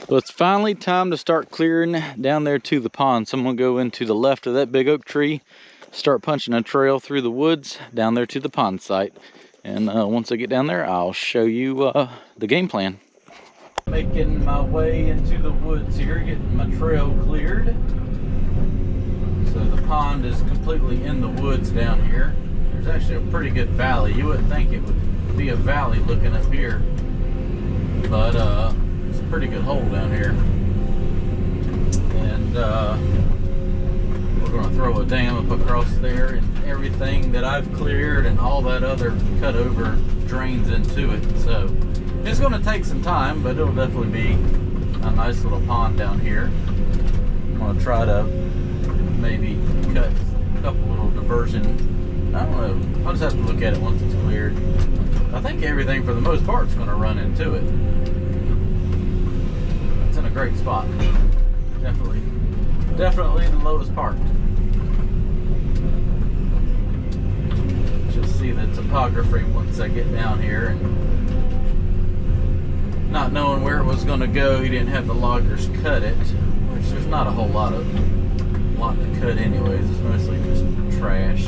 Well, it's finally time to start clearing down there to the pond. So I'm gonna go into the left of that big oak tree, start punching a trail through the woods down there to the pond site. And once I get down there, I'll show you the game plan. Making my way into the woods here, getting my trail cleared. So the pond is completely in the woods down here. There's actually a pretty good valley. You wouldn't think it would be a valley looking up here, but it's a pretty good hole down here. And we're gonna throw a dam up across there, and everything that I've cleared and all that other cut over drains into it. So it's gonna take some time, but it'll definitely be a nice little pond down here. I'm gonna try to maybe cut a couple little diversion. I don't know, I'll just have to look at it once it's cleared. I think everything for the most part is gonna run into it. It's in a great spot. Definitely the lowest part. Just see the topography once I get down here, and not knowing where it was going to go, he didn't have the loggers cut it, which there's not a whole lot to cut anyways. It's mostly just trash.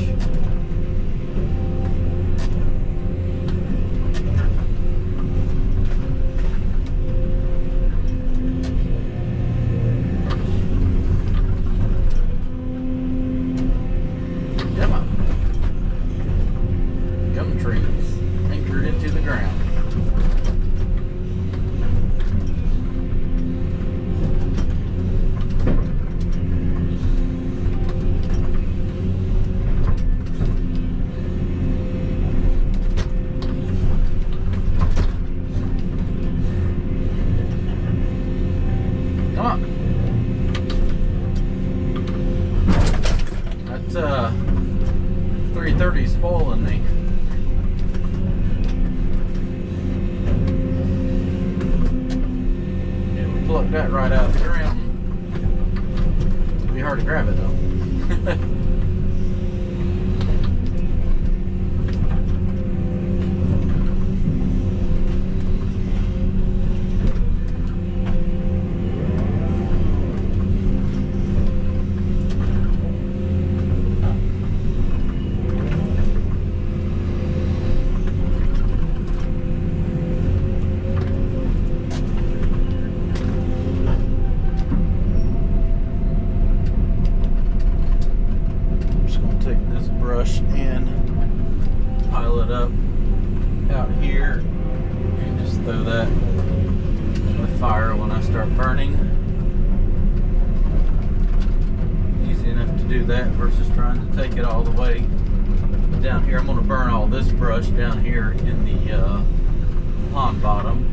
Come on. That's 330 spoiling me. Yeah, we plucked that right out of the ground. It'll be hard to grab it though. And pile it up out here and just throw that in the fire when I start burning. Easy enough to do that versus trying to take it all the way down here. I'm going to burn all this brush down here in the pond bottom.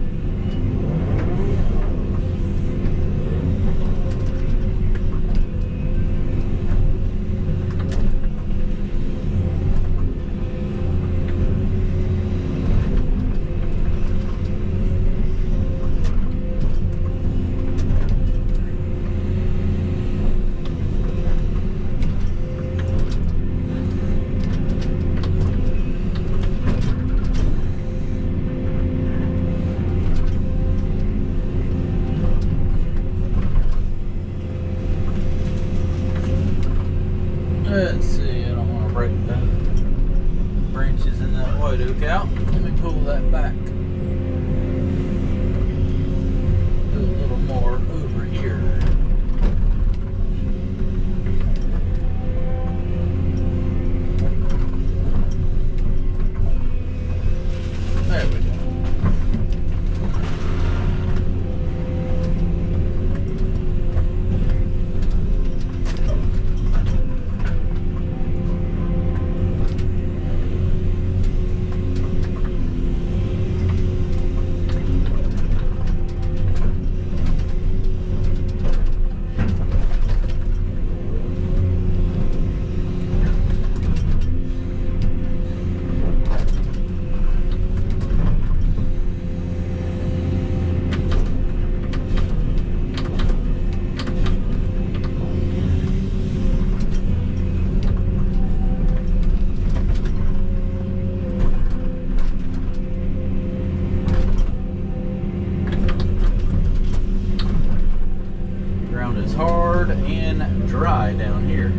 hard and dry down here.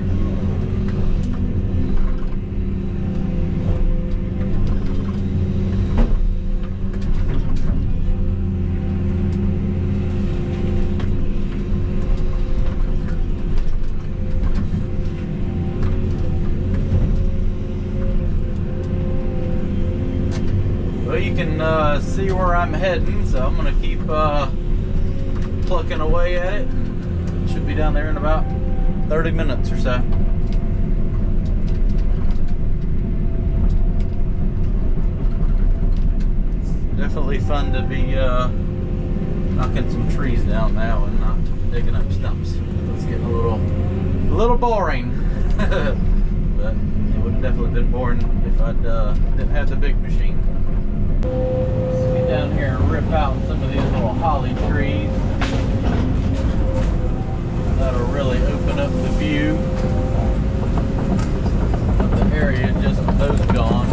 Well, you can see where I'm heading, so I'm gonna keep plucking away at it. Should be down there in about 30 minutes or so. It's definitely fun to be knocking some trees down now and not digging up stumps. It's getting a little boring. But it would have definitely been boring if I didn't have the big machine. Let's get down here and rip out some of these little holly trees. That'll really open up the view of the area just with those gone.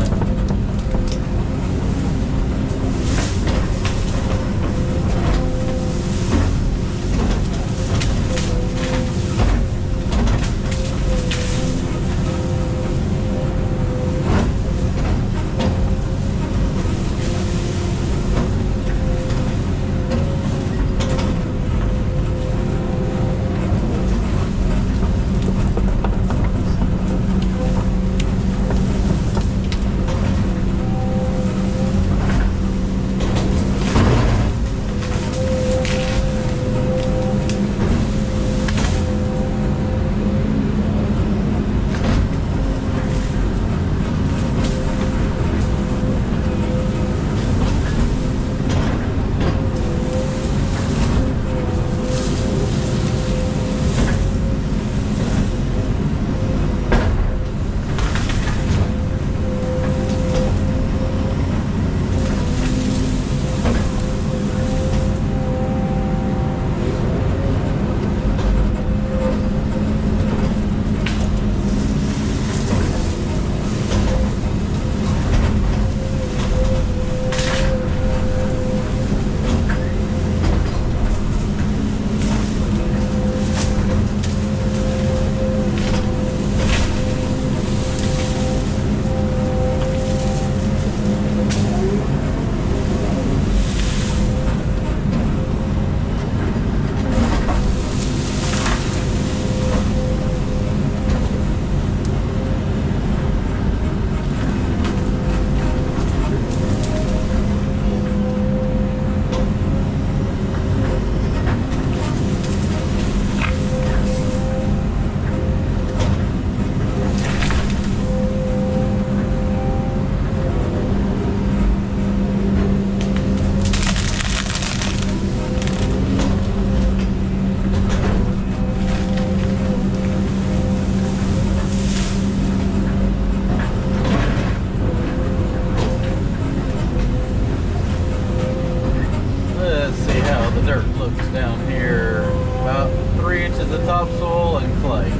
Down here, about 3 inches of topsoil and clay.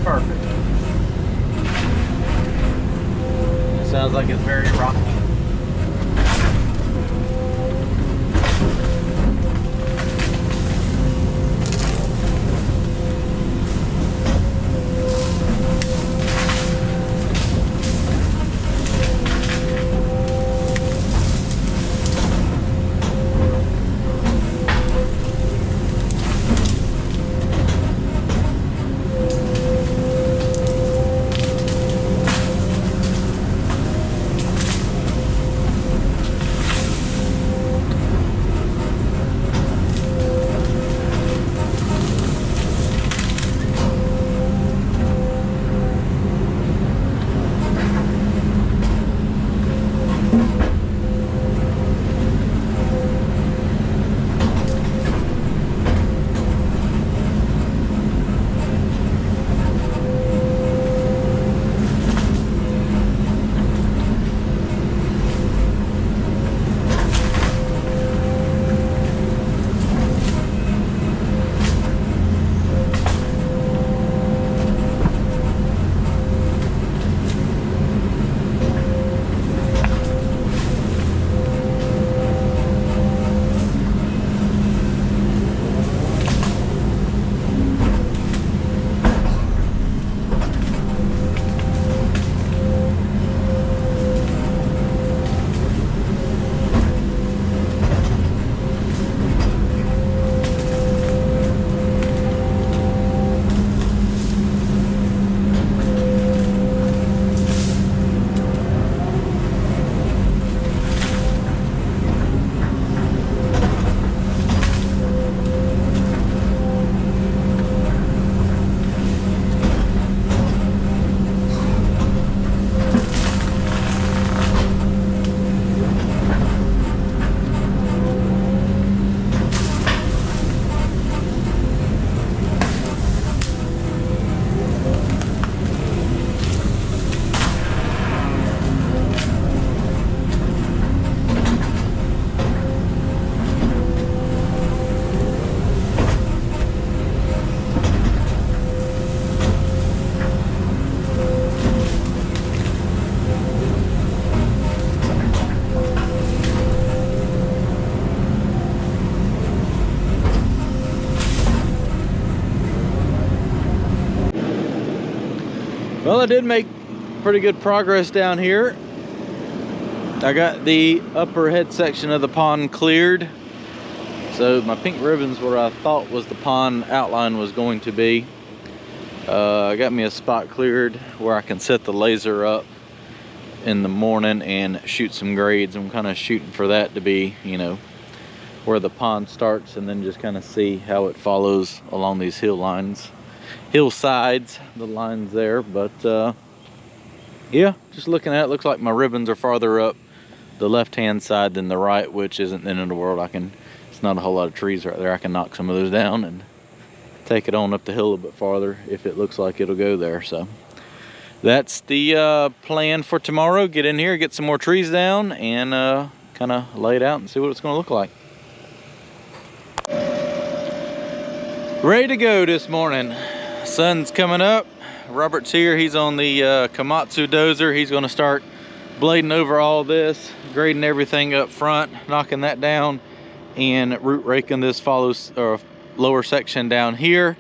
Perfect. It sounds like it's very rocky. Well, I did make pretty good progress down here. I got the upper head section of the pond cleared. So my pink ribbon's where I thought was the pond outline was going to be. I got me a spot cleared where I can set the laser up in the morning and shoot some grades. I'm kind of shooting for that to be, you know, where the pond starts, and then just kind of see how it follows along these hillsides, the lines there. But yeah, just looking at it, looks like my ribbons are farther up the left hand side than the right, which isn't the end of the world. It's not a whole lot of trees right there. I can knock some of those down and take it on up the hill a little bit farther if it looks like it'll go there. So that's the plan for tomorrow. Get in here, get some more trees down, and kind of lay it out and see what it's going to look like. Ready to go this morning. Sun's coming up. Robert's here. He's on the Komatsu dozer. He's going to start blading over all this, grading everything up front, knocking that down, and root raking this lower section down here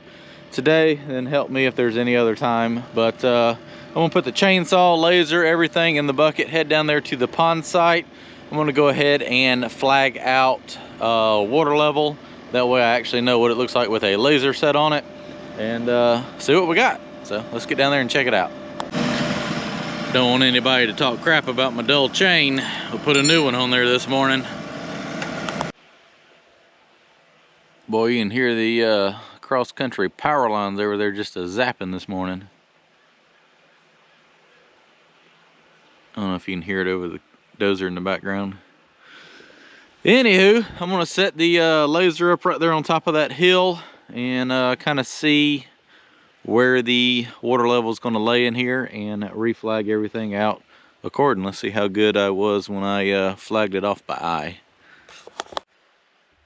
today, then help me if there's any other time. But I'm gonna put the chainsaw, laser, everything in the bucket, head down there to the pond site. I'm gonna go ahead and flag out water level. That way I actually know what it looks like with a laser set on it, and see what we got. So let's get down there and check it out. Don't want anybody to talk crap about my dull chain. We'll put a new one on there this morning. Boy, you can hear the cross-country power lines over there just zapping this morning. I don't know if you can hear it over the dozer in the background. Anywho, I'm going to set the laser up right there on top of that hill and kind of see where the water level is going to lay in here and reflag everything out accordingly. Let's see how good I was when I flagged it off by eye.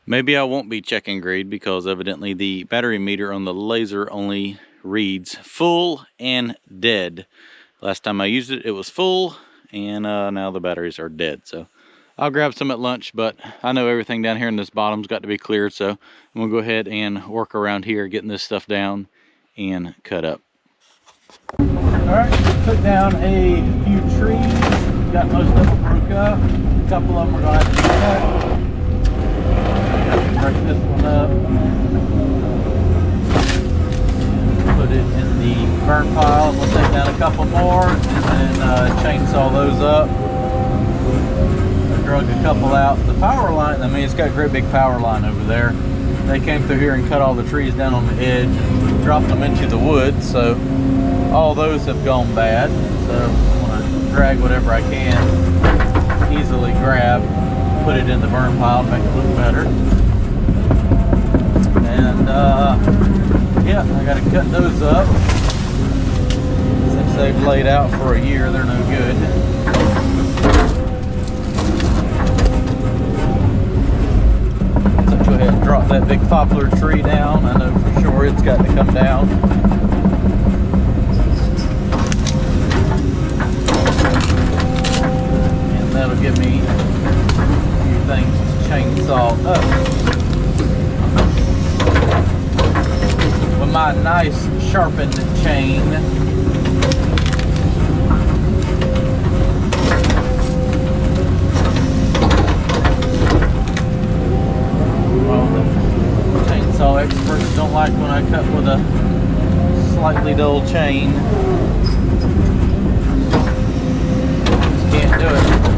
Maybe I won't be checking grade because evidently the battery meter on the laser only reads full and dead. Last time I used it, it was full, and now the batteries are dead. So I'll grab some at lunch, but I know everything down here in this bottom's got to be cleared, so I'm gonna go ahead and work around here getting this stuff down and cut up. All right, took down a few trees, got most of them broke up. A couple of them are gonna have to be cut. Break this one up, put it in the burn pile. We'll take down a couple more and then chainsaw those up. I drug a couple out. The power line, I mean, it's got a great big power line over there. They came through here and cut all the trees down on the edge and dropped them into the woods, so all those have gone bad. So I'm going to drag whatever I can easily grab, put it in the burn pile, make it look better. And yeah, I gotta cut those up. Since they've laid out for a year, they're no good. So go ahead and drop that big poplar tree down. I know for sure it's got to come down. And that'll give me a few things to chainsaw up. My nice sharpened chain. Well, the chainsaw experts don't like when I cut with a slightly dull chain. Just can't do it.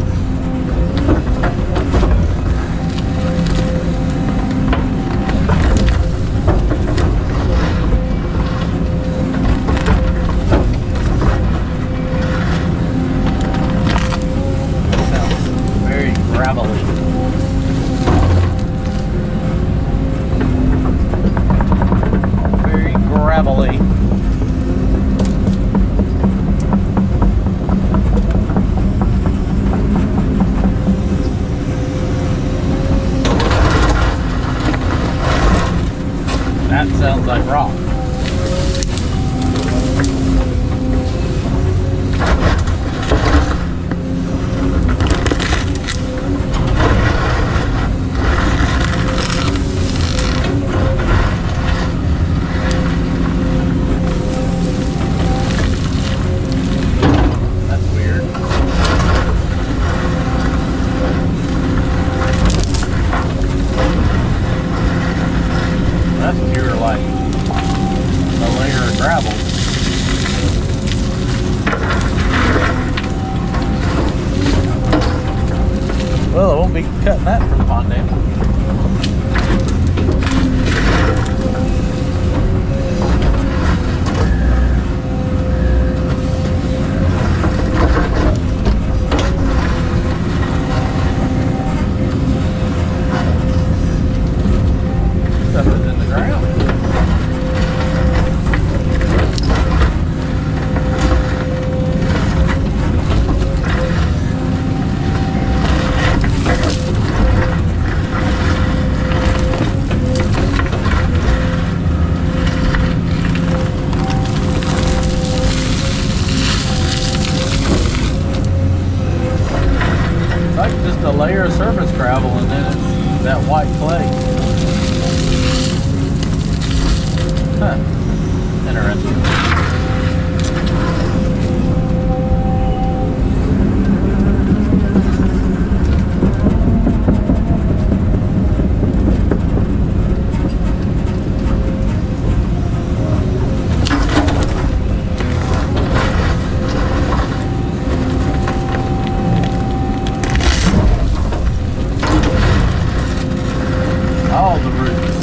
That sounds like rock. cutting that from the pond dam. Stuff is in the ground. It's like just a layer of surface gravel and then it's that white clay. Huh. Interesting. All the roots.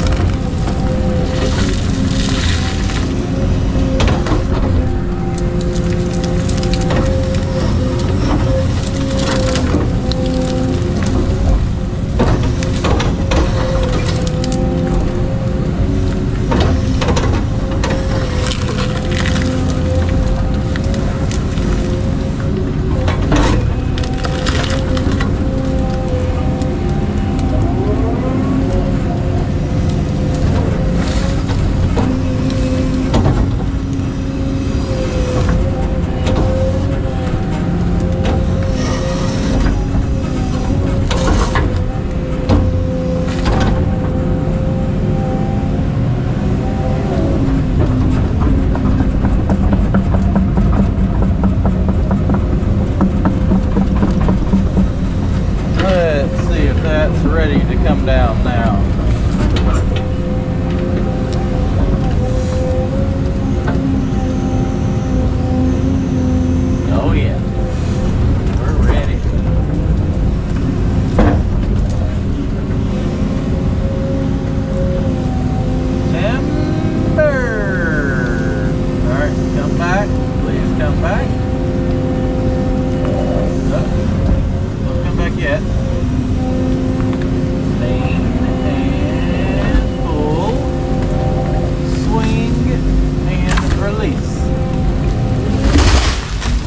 Let's see if that's ready to come down now. Oh yeah, we're ready. Timber! Alright, come back. Please come back. Don't come back yet. Lean and pull. Swing and release.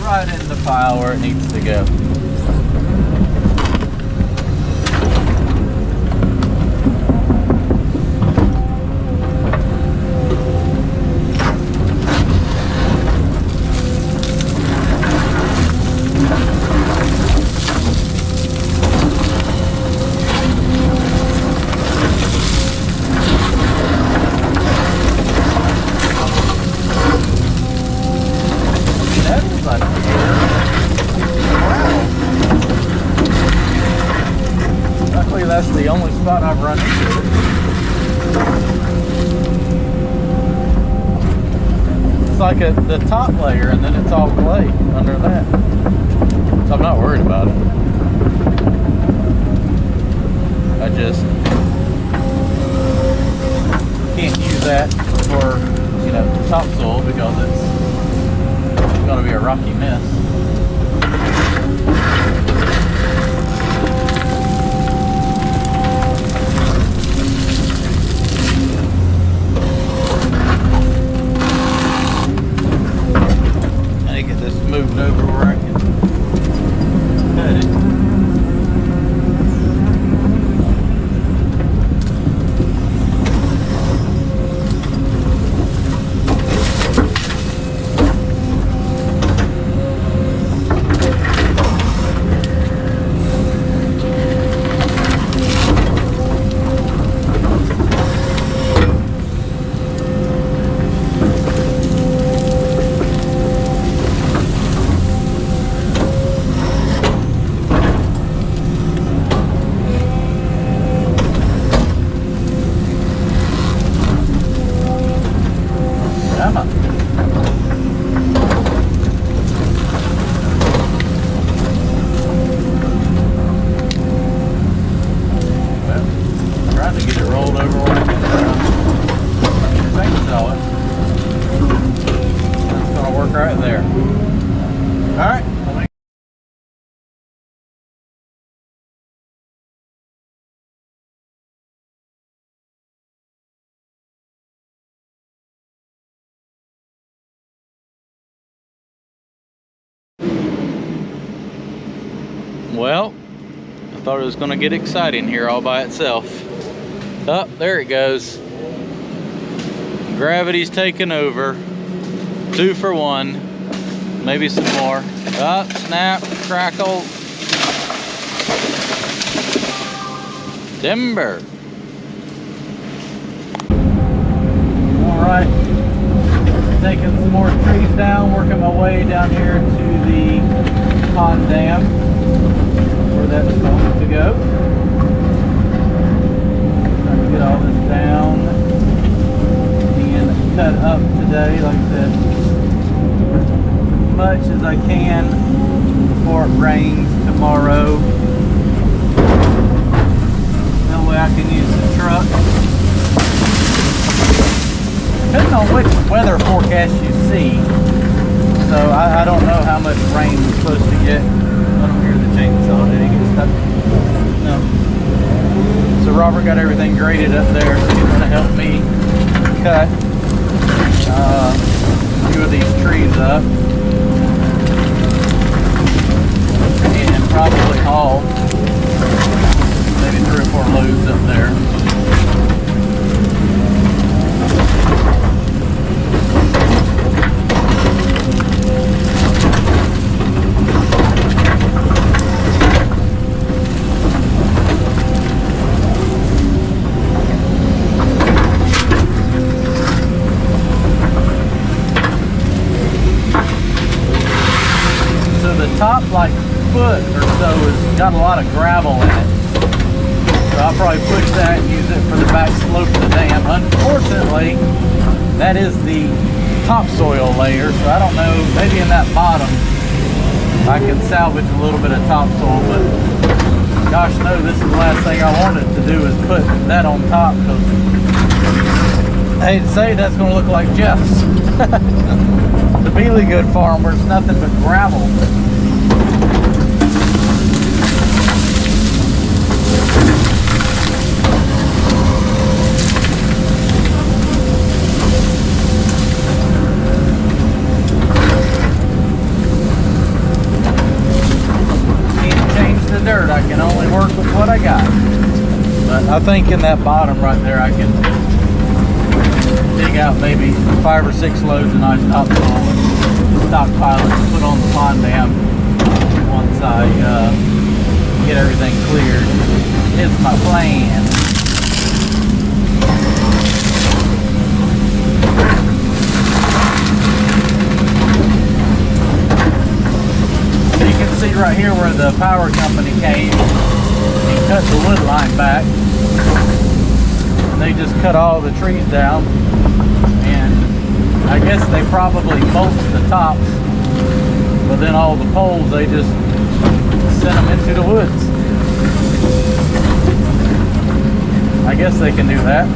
Right in the pile where it needs to go. That is like luckily that's the only spot I've run into it. It's like the top layer and then it's all clay under that. So I'm not worried about it. I just can't use that for, you know, topsoil because it's going to be a rocky mess. I need to get this moved over where I can cut it. Well, I thought it was going to get exciting here all by itself. Oh, there it goes. Gravity's taking over. 2 for 1. Maybe some more. Oh, snap, crackle. Timber. All right, taking some more trees down, working my way down here to the pond dam where that's going to go. Trying to get all this down and cut up today, like I said, as much as I can before it rains tomorrow. That way I can use the truck. Depending on which weather forecast you see, so I don't know how much rain we're supposed to get. I don't hear the chainsaw. Did he get stuck? No. So Robert got everything graded up there, so he's going to help me cut a few of these trees up and probably haul maybe 3 or 4 loads up there. Top like foot or so has got a lot of gravel in it, so I'll probably push that and use it for the back slope of the dam. Unfortunately, that is the topsoil layer, so I don't know, maybe in that bottom I can salvage a little bit of topsoil, but gosh no, this is the last thing I wanted to do is put that on top, because I hate to say that's going to look like Jeff's. The Beely Good farm where it's nothing but gravel. Dirt. I can only work with what I got. But I think in that bottom right there I can dig out maybe 5 or 6 loads of nice topsoil and stockpile it and put on the pond dam once I get everything cleared. It's my plan. See right here where the power company came and cut the wood line back, and they just cut all the trees down, and I guess they probably mulched the tops, but then all the poles they just sent them into the woods. I guess they can do that.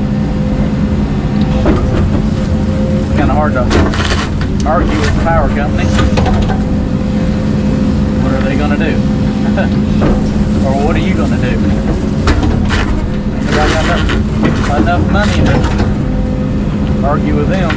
It's kind of hard to argue with the power company. What are they going to do? Or what are you going to do? Because I got enough money to argue with them.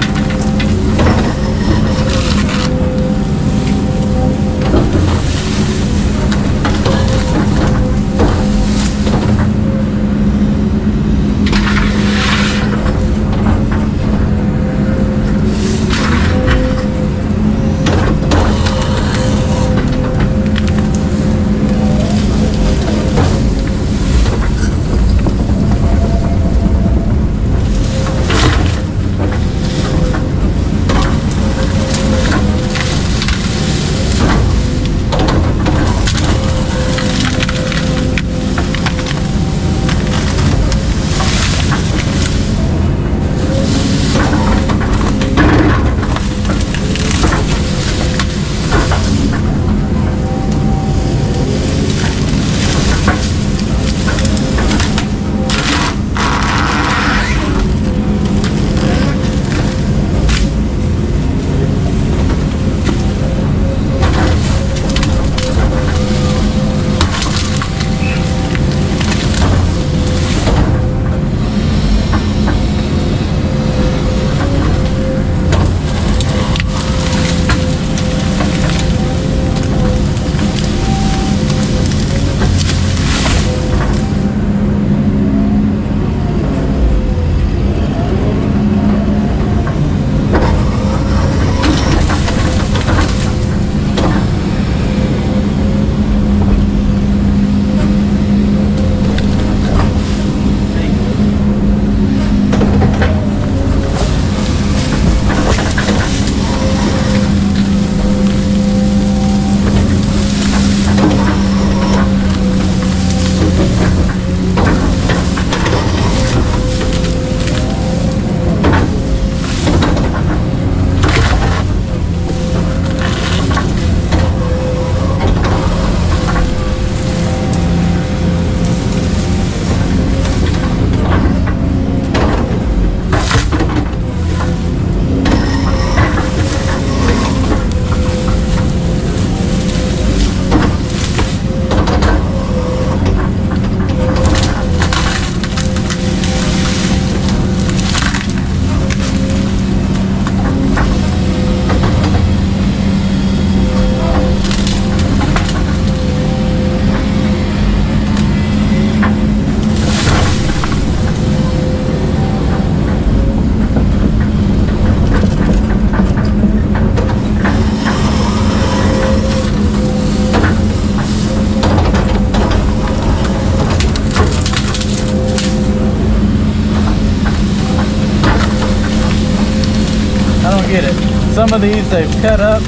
get it. Some of these they've cut up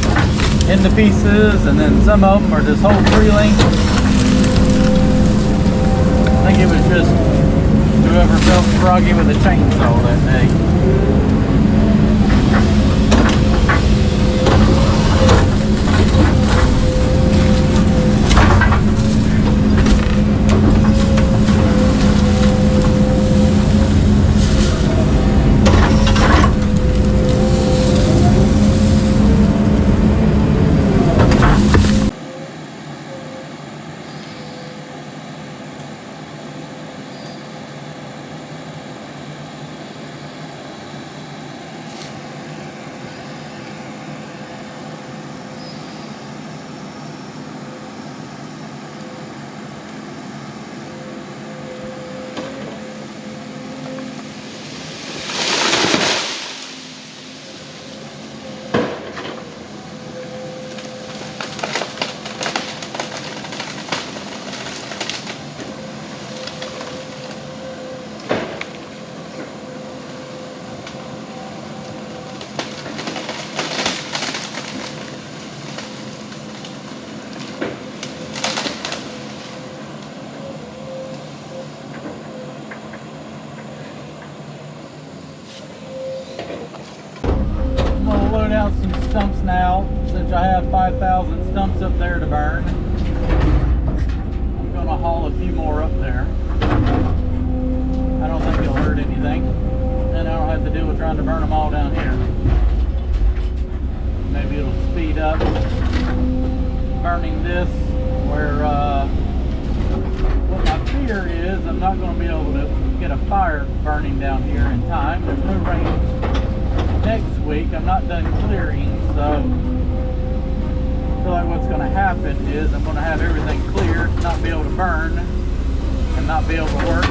into pieces, and then some of them are just whole tree length. I think it was just whoever felt froggy with a chainsaw that day. Load out some stumps now, since I have 5,000 stumps up there to burn. I'm going to haul a few more up there. I don't think it'll hurt anything, and I don't have to deal with trying to burn them all down here. Maybe it'll speed up burning this, where what my fear is I'm not going to be able to get a fire burning down here in time. There's no rain next week. I'm not done clearing, so I feel like what's going to happen is I'm going to have everything cleared, not be able to burn, and not be able to work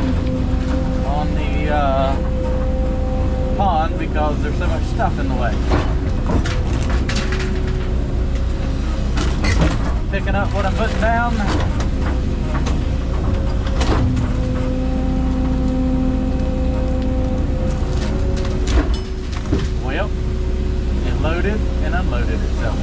on the pond because there's so much stuff in the way. Picking up what I'm putting down. Well, it loaded and unloaded itself.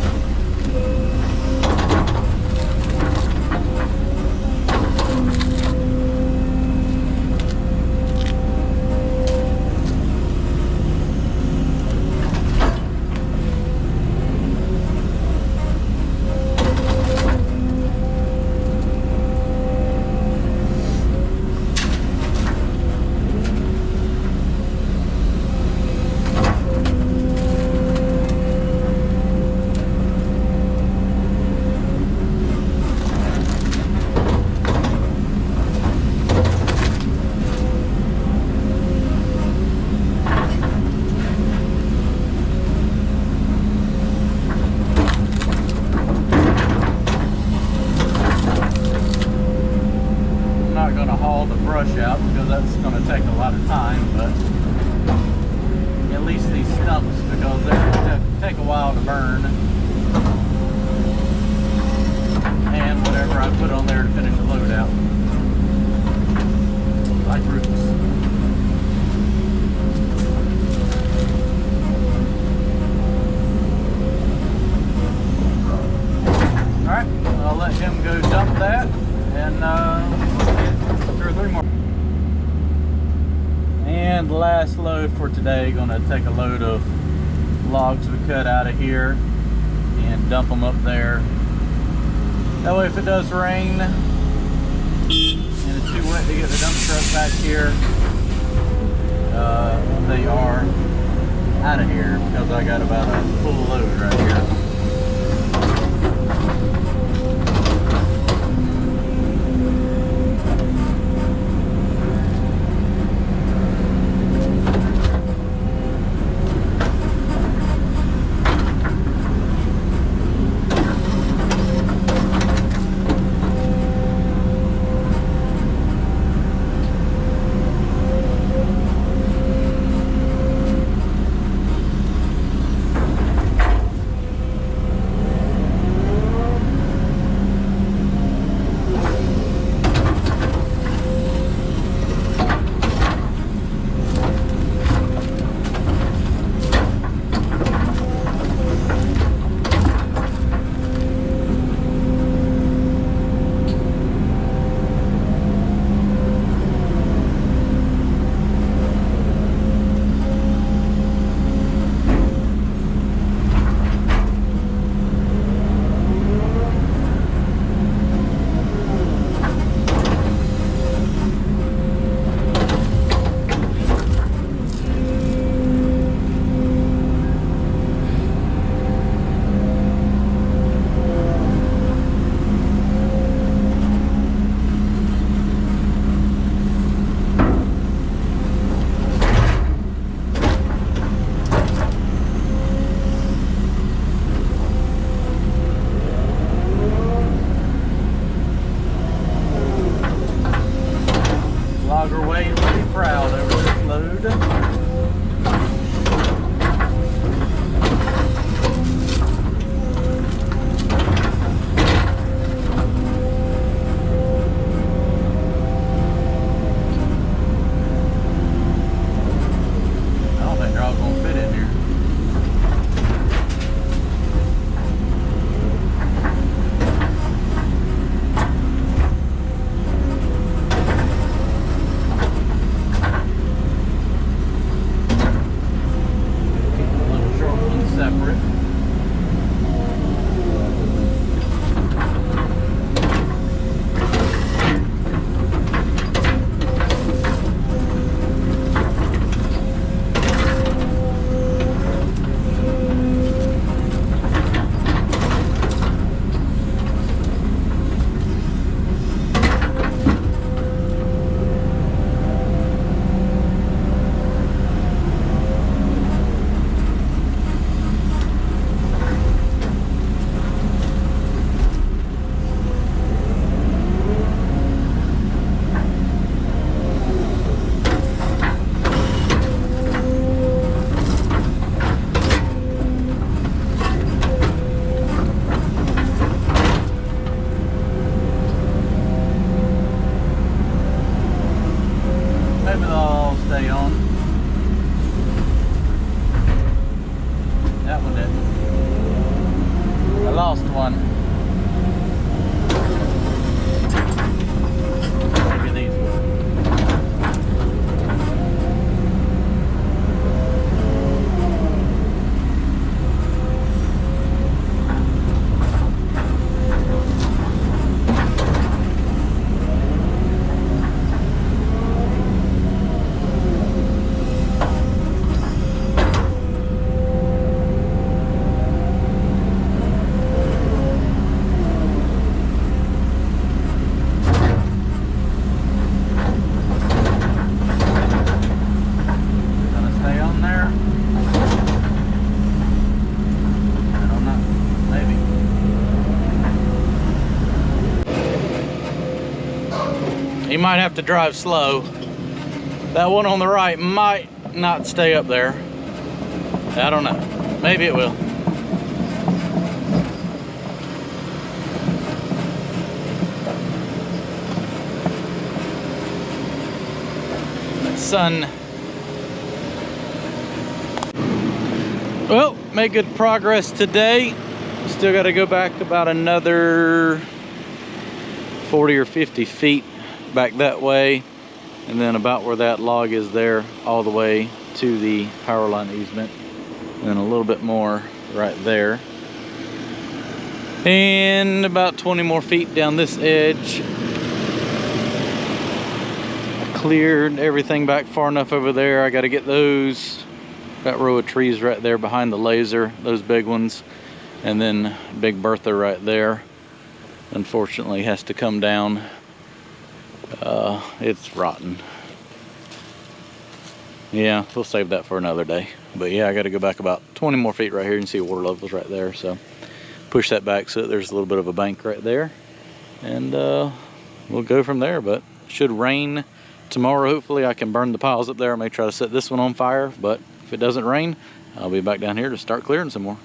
Out because that's going to take a lot of time, but at least these stumps, because they're going to take a while to burn, and whatever I put on there to finish the load out, like roots. Alright, I'll let him go dump that, and we'll get 2 or 3 more. And the last load for today, gonna take a load of logs we cut out of here and dump them up there. That way if it does rain and it's too wet to get the dump truck back here, they are out of here, because I got about a full load right here. you might have to drive slow. That one on the right might not stay up there. I don't know. Maybe it will. Sun. Well, made good progress today. Still got to go back about another 40 or 50 feet back that way, and then about where that log is there, all the way to the power line easement, and then a little bit more right there, and about 20 more feet down this edge. Cleared everything back far enough over there. I got to get those, that row of trees right there behind the laser, those big ones, and then Big Bertha right there. Unfortunately has to come down. It's rotten. Yeah, we'll save that for another day. But yeah, I got to go back about 20 more feet right here and see water levels right there. So push that back so there's a little bit of a bank right there, and we'll go from there. But should rain tomorrow. Hopefully I can burn the piles up there. I may try to set this one on fire, but if it doesn't rain, I'll be back down here to start clearing some more.